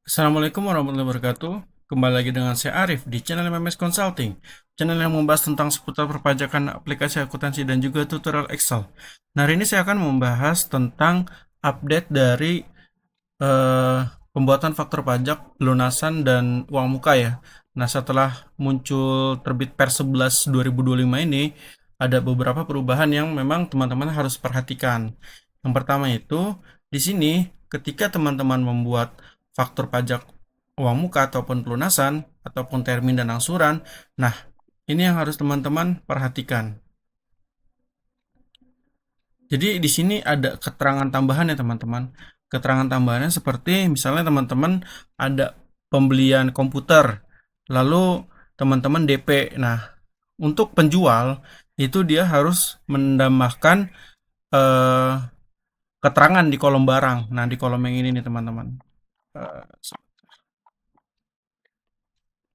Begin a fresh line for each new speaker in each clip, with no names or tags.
Assalamualaikum warahmatullahi wabarakatuh. Kembali lagi dengan saya Arif di channel MMS Consulting, channel yang membahas tentang seputar perpajakan, aplikasi akuntansi, dan juga tutorial Excel. Nah, hari ini saya akan membahas tentang update dari eh, pembuatan faktur pajak, pelunasan, dan uang muka ya. Nah, setelah muncul terbit Per 11 2025 ini, ada beberapa perubahan yang memang teman-teman harus perhatikan. Yang pertama itu, di sini ketika teman-teman membuat faktur pajak uang muka ataupun pelunasan, ataupun termin dan angsuran, nah ini yang harus teman-teman perhatikan. Jadi di sini ada keterangan tambahan ya teman-teman. Keterangan tambahannya seperti misalnya teman-teman ada pembelian komputer, lalu teman-teman DP. Nah, untuk penjual itu dia harus menambahkan eh, keterangan di kolom barang. Nah, di kolom yang ini nih teman-teman. Eh,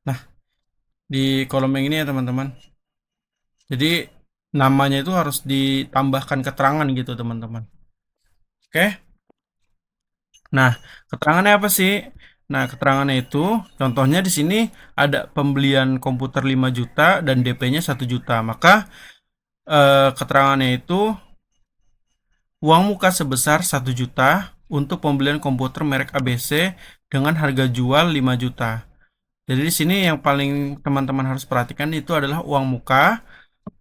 Nah, di kolom yang ini ya teman-teman. Jadi namanya itu harus ditambahkan keterangan gitu teman-teman. Oke? Nah, keterangannya apa sih? Nah, keterangannya itu contohnya di sini ada pembelian komputer 5 juta dan DP-nya 1 juta. Maka keterangannya itu uang muka sebesar 1 juta untuk pembelian komputer merek ABC dengan harga jual 5 juta. Jadi di sini yang paling teman-teman harus perhatikan itu adalah uang muka.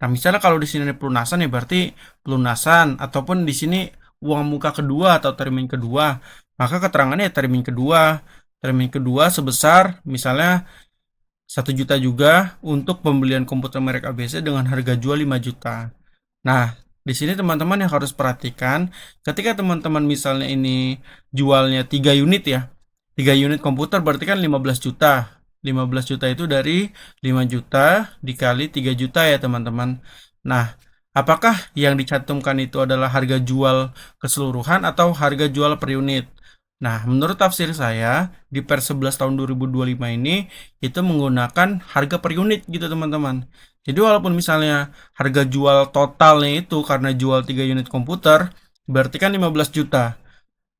Nah, misalnya kalau di sini pelunasan ya berarti pelunasan ataupun di sini uang muka kedua atau termin kedua, maka keterangannya ya termin kedua. Termin kedua sebesar misalnya 1 juta juga untuk pembelian komputer merek ABC dengan harga jual 5 juta. Nah, di sini teman-teman yang harus perhatikan ketika teman-teman misalnya ini jualnya 3 unit ya. 3 unit komputer berarti kan 15 juta. 15 juta itu dari 5 juta dikali 3 juta ya teman-teman. Nah, apakah yang dicantumkan itu adalah harga jual keseluruhan atau harga jual per unit? Nah, menurut tafsir saya di Per 11 tahun 2025 ini itu menggunakan harga per unit gitu teman-teman. Jadi walaupun misalnya harga jual totalnya itu karena jual 3 unit komputer berarti kan 15 juta.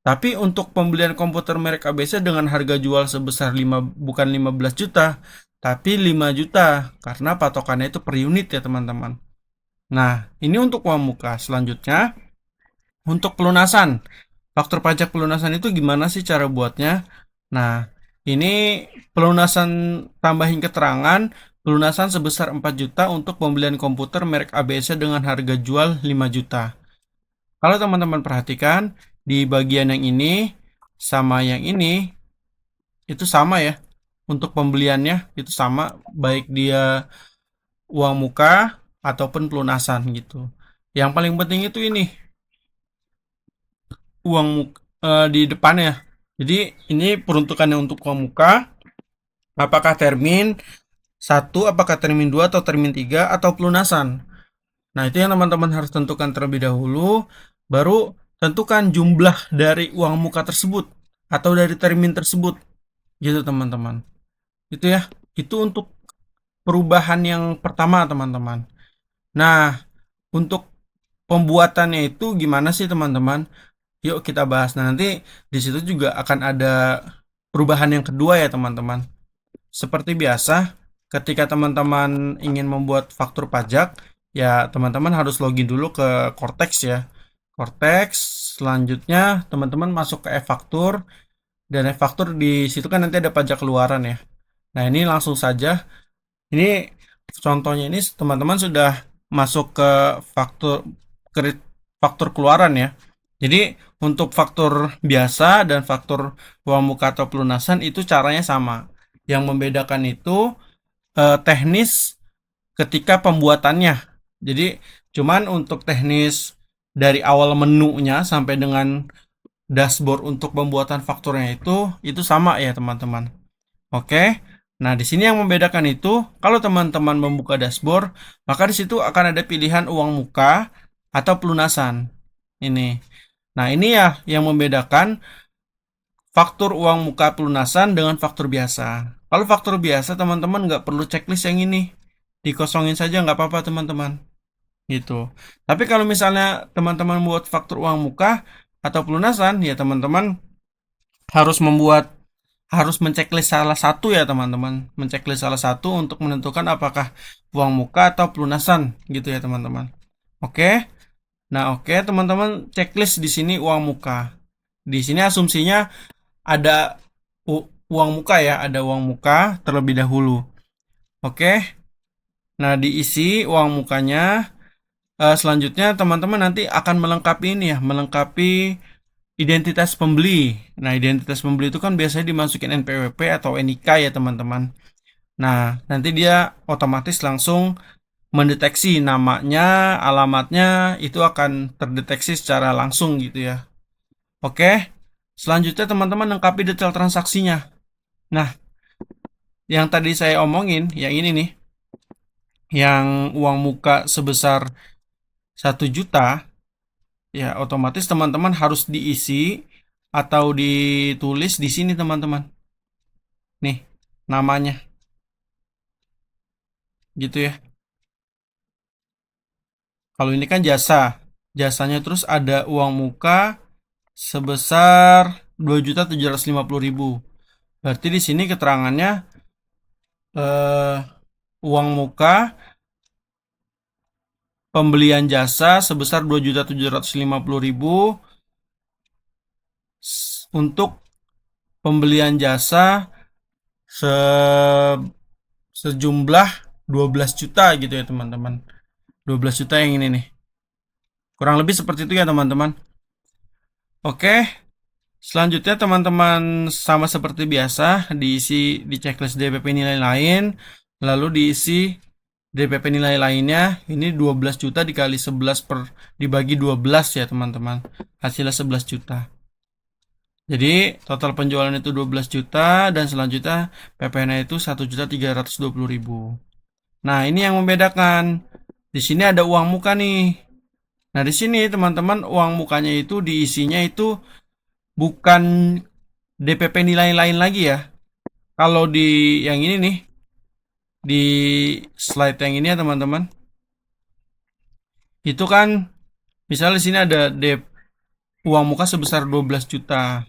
Tapi untuk pembelian komputer merek ABC dengan harga jual sebesar 5 bukan 15 juta, tapi 5 juta karena patokannya itu per unit ya teman-teman. Nah, ini untuk uang muka. Selanjutnya, untuk pelunasan. Faktur pajak pelunasan itu gimana sih cara buatnya? Nah, ini pelunasan tambahin keterangan, pelunasan sebesar 4 juta untuk pembelian komputer merek ABC dengan harga jual 5 juta. Kalau teman-teman perhatikan, di bagian yang ini sama yang ini itu sama ya. Untuk pembeliannya itu sama, baik dia uang muka ataupun pelunasan gitu. Yang paling penting itu ini, uang muka di depannya. Jadi ini peruntukannya untuk uang muka, apakah termin satu, apakah termin 2 atau termin 3 atau pelunasan. Nah, itu yang teman-teman harus tentukan terlebih dahulu, baru tentukan jumlah dari uang muka tersebut atau dari termin tersebut. Gitu teman-teman. Itu ya. Itu untuk perubahan yang pertama teman-teman. Nah, untuk pembuatannya itu gimana sih teman-teman? Yuk kita bahas. Nah, nanti di situ juga akan ada perubahan yang kedua ya teman-teman. Seperti biasa, ketika teman-teman ingin membuat faktur pajak, ya teman-teman harus login dulu ke Cortex ya. Cortex, selanjutnya teman-teman masuk ke e-faktur, dan e-faktur di situ kan nanti ada pajak keluaran ya. Nah, ini langsung saja. Ini contohnya ini teman-teman sudah masuk ke faktur faktur keluaran ya. Jadi untuk faktur biasa dan faktur uang muka atau pelunasan itu caranya sama. Yang membedakan itu teknis ketika pembuatannya. Jadi cuman untuk teknis dari awal menunya sampai dengan dashboard untuk pembuatan fakturnya itu sama ya teman-teman. Oke. Nah, di sini yang membedakan itu kalau teman-teman membuka dashboard, maka di situ akan ada pilihan uang muka atau pelunasan. Ini. Nah, ini ya yang membedakan faktur uang muka pelunasan dengan faktur biasa. Kalau faktur biasa, teman-teman nggak perlu checklist yang ini. Dikosongin saja nggak apa-apa, teman-teman. Gitu. Tapi kalau misalnya teman-teman buat faktur uang muka atau pelunasan, ya teman-teman harus membuat harus menceklis salah satu ya teman-teman. Menceklis salah satu untuk menentukan apakah uang muka atau pelunasan gitu ya teman-teman. Oke. Nah, oke teman-teman, checklist di sini uang muka. Di sini asumsinya ada uang muka ya, ada uang muka terlebih dahulu. Oke. Nah, diisi uang mukanya. Selanjutnya teman-teman nanti akan melengkapi ini ya, melengkapi identitas pembeli. Nah, identitas pembeli itu kan biasanya dimasukin NPWP atau NIK ya teman-teman. Nah, nanti dia otomatis langsung mendeteksi namanya, alamatnya itu akan terdeteksi secara langsung gitu ya. Oke. Selanjutnya teman-teman lengkapi detail transaksinya. Nah, yang tadi saya omongin, yang ini nih, yang uang muka sebesar 1 juta, ya otomatis teman-teman harus diisi atau ditulis di sini teman-teman. Nih, namanya. Gitu ya. Kalau ini kan jasa. Jasanya terus ada uang muka sebesar 2.750.000. Berarti di sini keterangannya eh, uang muka pembelian jasa sebesar 2.750.000 untuk pembelian jasa se sejumlah 12 juta gitu ya teman-teman. 12 juta yang ini nih. Kurang lebih seperti itu ya teman-teman. Oke, selanjutnya teman-teman sama seperti biasa diisi di checklist DPP nilai lain, lalu diisi DPP nilai lainnya. Ini 12 juta dikali 11 dibagi 12 ya teman-teman. Hasilnya 11 juta. Jadi total penjualan itu 12 juta dan selanjutnya PPN itu 1.320.000. Nah, ini yang membedakan. Di sini ada uang muka nih. Nah, di sini teman-teman uang mukanya itu diisinya itu bukan DPP nilai lain lagi ya. Kalau di yang ini nih, di slide yang ini ya teman-teman, itu kan misalnya di sini ada uang muka sebesar 12 juta.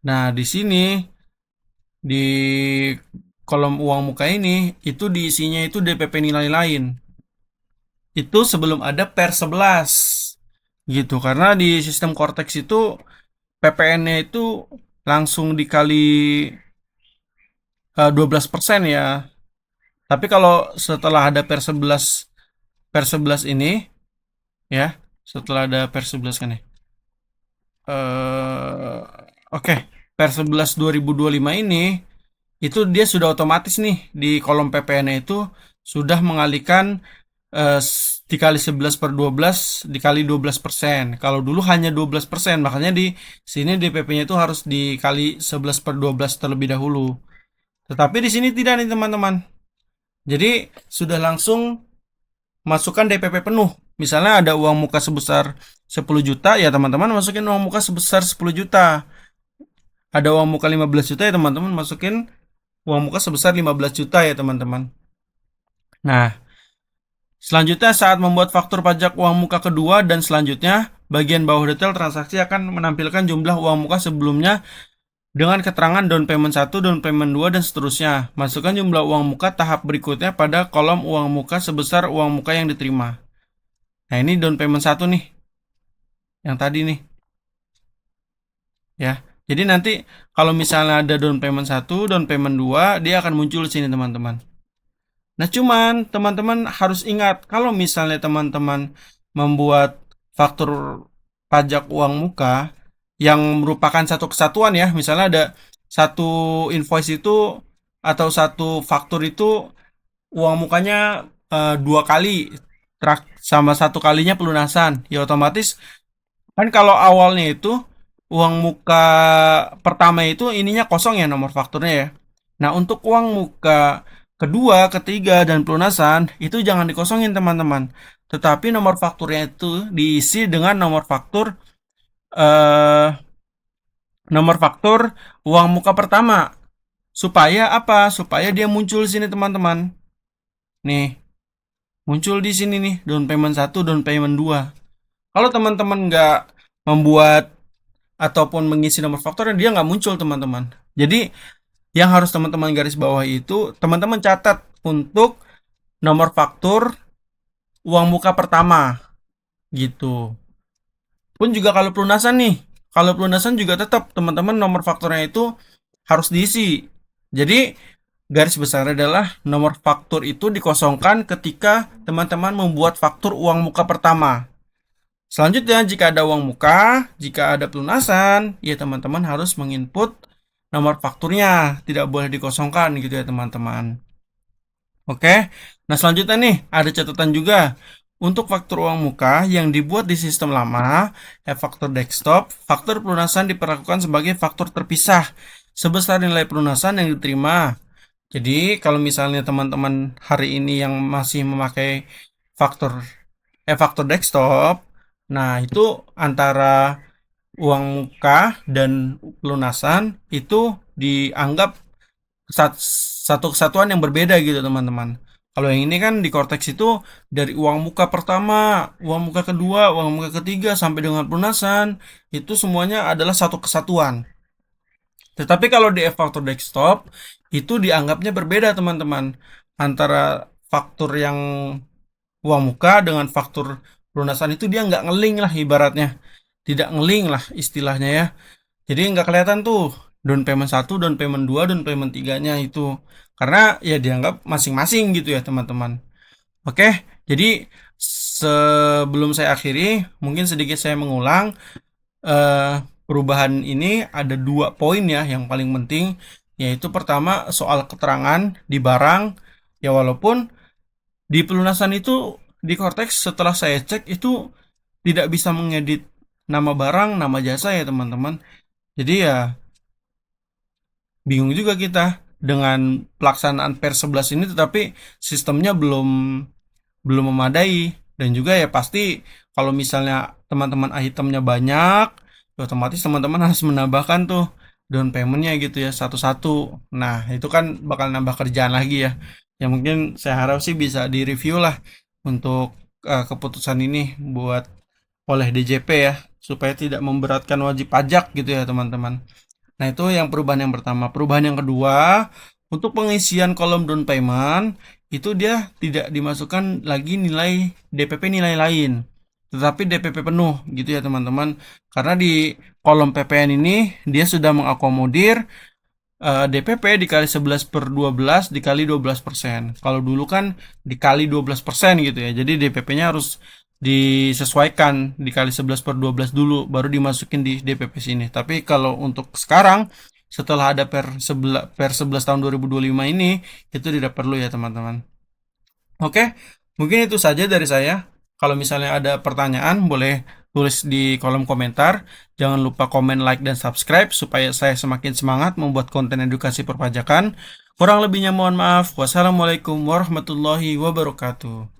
Nah, di sini di kolom uang muka ini itu diisinya itu DPP nilai lain. Itu sebelum ada per 11 gitu. Karena di sistem Cortex itu PPN-nya itu langsung dikali 12% ya. Tapi kalau setelah ada per 11 ini ya, setelah ada per 11 kan ya. eh Oke, per 11 2025 ini itu dia sudah otomatis nih di kolom PPN itu sudah mengalihkan dikali 11 per 12 dikali 12%. Kalau dulu hanya 12%, makanya di sini DPP-nya itu harus dikali 11 per 12 terlebih dahulu. Tetapi di sini tidak nih teman-teman. Jadi sudah langsung masukkan DPP penuh. Misalnya ada uang muka sebesar 10 juta, ya teman-teman masukin uang muka sebesar 10 juta. Ada uang muka 15 juta ya teman-teman masukin uang muka sebesar 15 juta ya teman-teman. Nah, selanjutnya saat membuat faktur pajak uang muka kedua dan selanjutnya, bagian bawah detail transaksi akan menampilkan jumlah uang muka sebelumnya dengan keterangan down payment 1, down payment 2, dan seterusnya. Masukkan jumlah uang muka tahap berikutnya pada kolom uang muka sebesar uang muka yang diterima. Nah, ini down payment 1 nih. Yang tadi nih. Ya. Jadi nanti kalau misalnya ada down payment 1, down payment 2, dia akan muncul di sini teman-teman. Nah, cuman teman-teman harus ingat kalau misalnya teman-teman membuat faktur pajak uang muka yang merupakan satu kesatuan ya, misalnya ada satu invoice itu atau satu faktur itu uang mukanya 2 kali sama satu kalinya pelunasan, ya otomatis kan kalau awalnya itu uang muka pertama itu ininya kosong ya nomor fakturnya ya. Nah, untuk uang muka kedua, ketiga, dan pelunasan itu jangan dikosongin teman-teman. Tetapi nomor fakturnya itu diisi dengan eh nomor faktur uang muka pertama. Supaya apa? Supaya dia muncul di sini teman-teman. Nih, muncul di sini nih down payment 1, down payment 2. Kalau teman-teman nggak membuat ataupun mengisi nomor faktur dia nggak muncul teman-teman. Jadi yang harus teman-teman garis bawah itu teman-teman catat untuk nomor faktur uang muka pertama gitu. Pun juga kalau pelunasan nih, kalau pelunasan juga tetap teman-teman nomor fakturnya itu harus diisi. Jadi garis besar adalah nomor faktur itu dikosongkan ketika teman-teman membuat faktur uang muka pertama. Selanjutnya, jika ada uang muka, jika ada pelunasan, ya teman-teman harus menginput nomor fakturnya, tidak boleh dikosongkan gitu ya teman-teman. Oke, nah selanjutnya nih ada catatan juga untuk faktur uang muka yang dibuat di sistem lama, faktur desktop, faktur pelunasan diperlakukan sebagai faktur terpisah sebesar nilai pelunasan yang diterima. Jadi kalau misalnya teman-teman hari ini yang masih memakai faktur faktur desktop, nah itu antara uang muka dan pelunasan itu dianggap satu kesatuan yang berbeda gitu teman-teman. Kalau yang ini kan di Cortex itu dari uang muka pertama, uang muka kedua, uang muka ketiga sampai dengan pelunasan itu semuanya adalah satu kesatuan. Tetapi kalau di faktur desktop itu dianggapnya berbeda teman-teman antara faktur yang uang muka dengan faktur pelunasan itu dia nggak ngeling lah ibaratnya, tidak ngeling lah istilahnya ya. Jadi nggak kelihatan tuh down payment satu, down payment 2, down payment 3-nya itu. Karena ya dianggap masing-masing gitu ya teman-teman. Oke, jadi sebelum saya akhiri, mungkin sedikit saya mengulang. Perubahan ini ada 2 poin ya yang paling penting. Yaitu pertama soal keterangan di barang. Ya walaupun di pelunasan itu di Cortex setelah saya cek itu tidak bisa mengedit nama barang, nama jasa ya teman-teman. Jadi ya bingung juga kita dengan pelaksanaan per 11 ini tetapi sistemnya belum belum memadai dan juga ya pasti kalau misalnya teman-teman itemnya banyak ya otomatis teman-teman harus menambahkan tuh down paymentnya gitu ya satu-satu. Nah itu kan bakal nambah kerjaan lagi ya yang mungkin saya harap sih bisa direview lah untuk keputusan ini buat oleh DJP ya supaya tidak memberatkan wajib pajak gitu ya teman-teman. Nah, itu yang perubahan yang pertama. Perubahan yang kedua, untuk pengisian kolom down payment, itu dia tidak dimasukkan lagi nilai DPP nilai lain. Tetapi DPP penuh gitu ya teman-teman. Karena di kolom PPN ini dia sudah mengakomodir DPP dikali 11/12 dikali 12%. Kalau dulu kan dikali 12% gitu ya. Jadi DPP-nya harus disesuaikan dikali 11/12 dulu baru dimasukin di DPP sini. Tapi kalau untuk sekarang setelah ada per 11 tahun 2025 ini itu tidak perlu ya teman-teman. Oke, mungkin itu saja dari saya. Kalau misalnya ada pertanyaan boleh tulis di kolom komentar. Jangan lupa komen, like, dan subscribe supaya saya semakin semangat membuat konten edukasi perpajakan. Kurang lebihnya mohon maaf. Wassalamualaikum warahmatullahi wabarakatuh.